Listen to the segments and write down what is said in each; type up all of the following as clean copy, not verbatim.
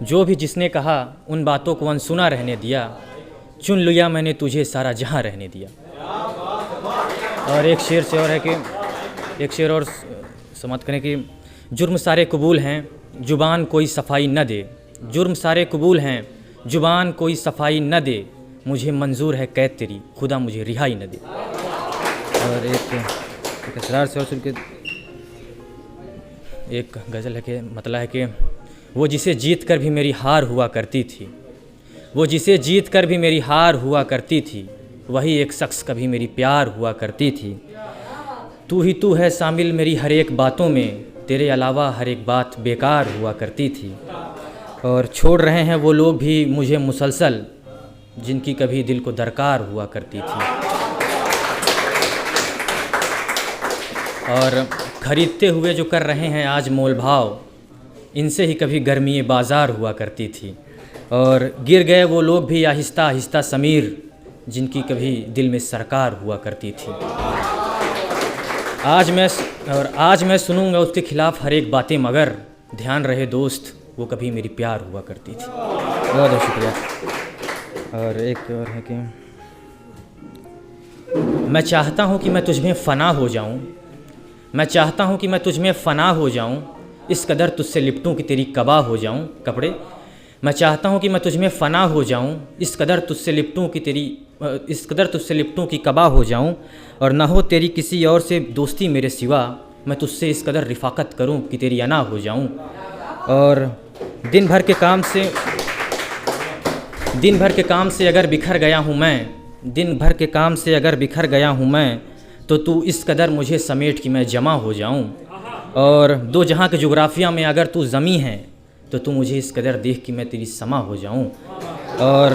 जो भी जिसने कहा उन बातों को अनसुना रहने दिया, चुन लिया मैंने तुझे सारा जहां रहने दिया। और एक शेर से और है कि एक शेर और समाप्त करें कि जुर्म सारे कबूल हैं जुबान कोई सफाई न दे, जुर्म सारे कबूल हैं जुबान कोई सफाई न दे, मुझे मंजूर है कैद तेरी खुदा मुझे रिहाई न दे। और एक असरार से और सुन के एक गज़ल है कि मतलब है कि वो जिसे जीत कर भी मेरी हार हुआ करती थी, वो जिसे जीत कर भी मेरी हार हुआ करती थी, वही एक शख्स कभी मेरी प्यार हुआ करती थी। तू ही तू है शामिल मेरी हर एक बातों में, तेरे अलावा हर एक बात बेकार हुआ करती थी। और छोड़ रहे हैं वो लोग भी मुझे मुसलसल, जिनकी कभी दिल को दरकार हुआ करती थी। और ख़रीदते हुए जो कर रहे हैं आज मोल भाव, इनसे ही कभी गर्मी बाज़ार हुआ करती थी। और गिर गए वो लोग भी आहिस्ता आहिस्ता समीर, जिनकी कभी दिल में सरकार हुआ करती थी। आज मैं सुनूंगा उसके खिलाफ हर एक बातें, मगर ध्यान रहे दोस्त वो कभी मेरी प्यार हुआ करती थी। बहुत बहुत शुक्रिया। और एक और है कि मैं चाहता हूँ कि मैं तुझ में फ़ना हो जाऊँ, मैं चाहता हूँ कि मैं तुझ में फ़ना हो जाऊँ, इस कदर तुझसे लिपटूँ कि तेरी कबा हो जाऊँ। कपड़े मैं चाहता हूँ कि मैं तुझ में फ़ना हो जाऊँ, इस कदर तुझसे लिपटूँ कि कबा हो जाऊँ। और ना हो तेरी किसी और से दोस्ती मेरे सिवा, मैं तुझसे इस कदर रिफ़ाक़त करूँ कि तेरी अना हो जाऊँ। और दिन भर के काम से अगर बिखर गया हूँ मैं, दिन भर के काम से अगर बिखर गया हूँ मैं, तो तू इस कदर मुझे समेट कि मैं जमा हो जाऊँ। और दो जहाँ के जुग्राफिया में अगर तू ज़मी है, तो तू मुझे इस कदर देख कि मैं तेरी समा हो जाऊँ। और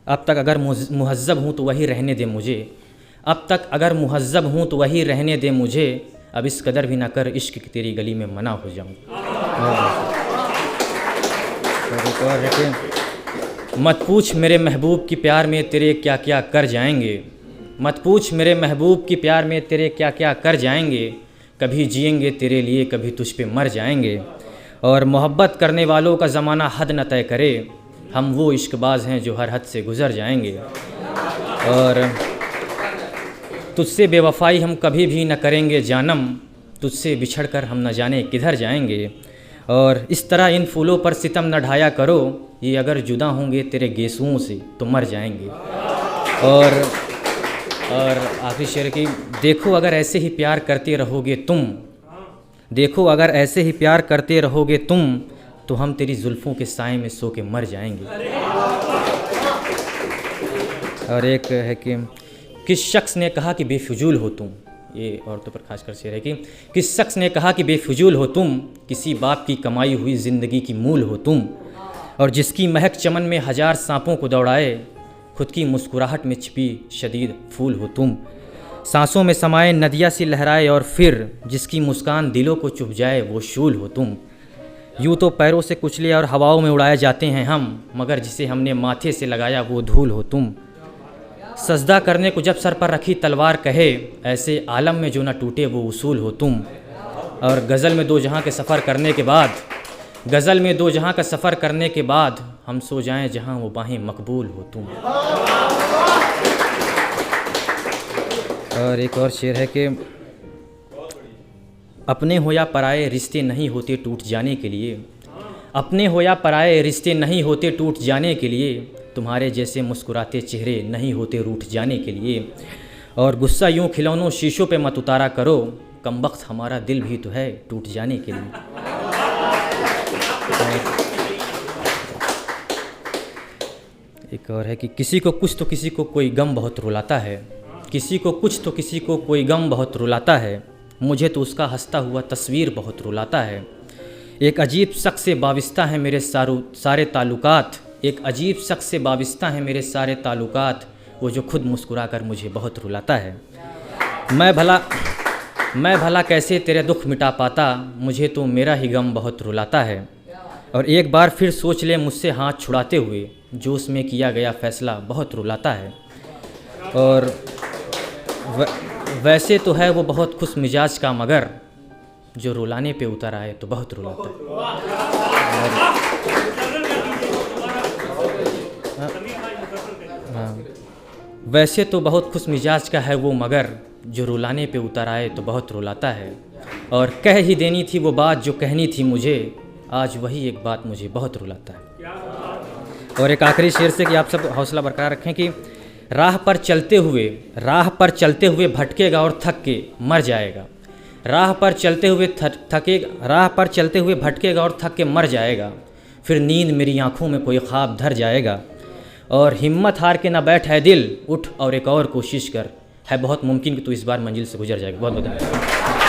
अब तक अगर मुहज़्ज़ब हूँ तो वही रहने दे मुझे, अब तक अगर मुहज़्ज़ब हूँ तो वही रहने दे मुझे, अब इस कदर भी ना कर इश्क की तेरी गली में मना हो जाऊँ। और है कि मत पूछ मेरे महबूब की प्यार में तेरे क्या क्या कर जाएंगे, मत पूछ मेरे महबूब की प्यार में तेरे क्या क्या कर जाएंगे, कभी जिएंगे तेरे लिए कभी तुझ पे मर जाएंगे। और मोहब्बत करने वालों का ज़माना हद न तय करे, हम वो इश्कबाज़ हैं जो हर हद से गुज़र जाएंगे। और तुझसे बेवफ़ाई हम कभी भी न करेंगे जानम, तुझसे बिछड़कर हम न जाने किधर जाएंगे। और इस तरह इन फूलों पर सितम न ढाया करो, ये अगर जुदा होंगे तेरे गेसुओं से तो मर जाएंगे। और आखिरी शेर की, देखो अगर ऐसे ही प्यार करते रहोगे तुम, देखो अगर ऐसे ही प्यार करते रहोगे तुम, तो हम तेरी जुल्फ़ों के साए में सो के मर जाएंगे। और एक है कि किस शख्स ने कहा कि बेफिजूल हो तुम, ये औरतों पर खासकर शेर है कि किस शख्स ने कहा कि बेफिजूल हो तुम, किसी बाप की कमाई हुई ज़िंदगी की मूल हो तुम। और जिसकी महक चमन में हज़ार सांपों को दौड़ाए, खुद की मुस्कुराहट में छिपी शदीद फूल हो तुम। सांसों में समाए नदिया सी लहराए और फिर जिसकी मुस्कान दिलों को चुभ जाए वो शूल हो तुम। यूँ तो पैरों से कुचले और हवाओं में उड़ाए जाते हैं हम, मगर जिसे हमने माथे से लगाया वो धूल हो तुम। सजदा करने को जब सर पर रखी तलवार कहे, ऐसे आलम में जो न टूटे वो उसूल हो तुम। और गज़ल में दो जहाँ के सफ़र करने के बाद, गज़ल में दो जहाँ का सफ़र करने के बाद, हम सो जाएं जहाँ वो बाहें मकबूल हो तुम। और एक और शेर है कि अपने हो या पराए रिश्ते नहीं होते टूट जाने के लिए, अपने हो या पराए रिश्ते नहीं होते टूट जाने के लिए, तुम्हारे जैसे मुस्कुराते चेहरे नहीं होते रूठ जाने के लिए। और गुस्सा यूँ खिलौनों शीशों पे मत उतारा करो, कमबख्त हमारा दिल भी तो है टूट जाने के लिए। एक और है कि किसी को कुछ तो किसी को कोई गम बहुत रुलाता है, किसी को कुछ तो किसी को कोई गम बहुत रुलाता है, मुझे तो उसका हंसता हुआ तस्वीर बहुत रुलाता है। एक अजीब शख्स से वाबिस्ता है मेरे सारे ताल्लुकात, एक अजीब शख्स से वाबिस्ता है मेरे सारे ताल्लुकात, वो जो खुद मुस्कुरा कर मुझे बहुत रुलाता है। मैं भला कैसे तेरे दुख मिटा पाता, मुझे तो मेरा ही गम बहुत रुलाता है। और एक बार फिर सोच ले मुझसे हाथ छुड़ाते हुए, जो उसमें किया गया फ़ैसला बहुत रुलाता है। और वैसे तो है वो बहुत खुश मिजाज का, मगर जो रुलाने पे उतर आए तो बहुत रुलाता है। हाँ, वैसे तो बहुत खुश मिजाज का है वो, मगर जो रुलाने पे उतर आए तो बहुत रुलाता है। और कह ही देनी थी वो बात जो कहनी थी मुझे, आज वही एक बात मुझे बहुत रुलाता है। और एक आखिरी शेर से कि आप सब हौसला बरकरार रखें कि राह पर चलते हुए भटकेगा और थक के मर जाएगा। राह पर चलते हुए भटकेगा और थक के मर जाएगा। फिर नींद मेरी आंखों में कोई ख्वाब धर जाएगा। और हिम्मत हार के ना बैठ है दिल, उठ और एक और कोशिश कर, है बहुत मुमकिन कि तू इस बार मंजिल से गुजर जाएगा। बहुत बहुत धन्यवाद।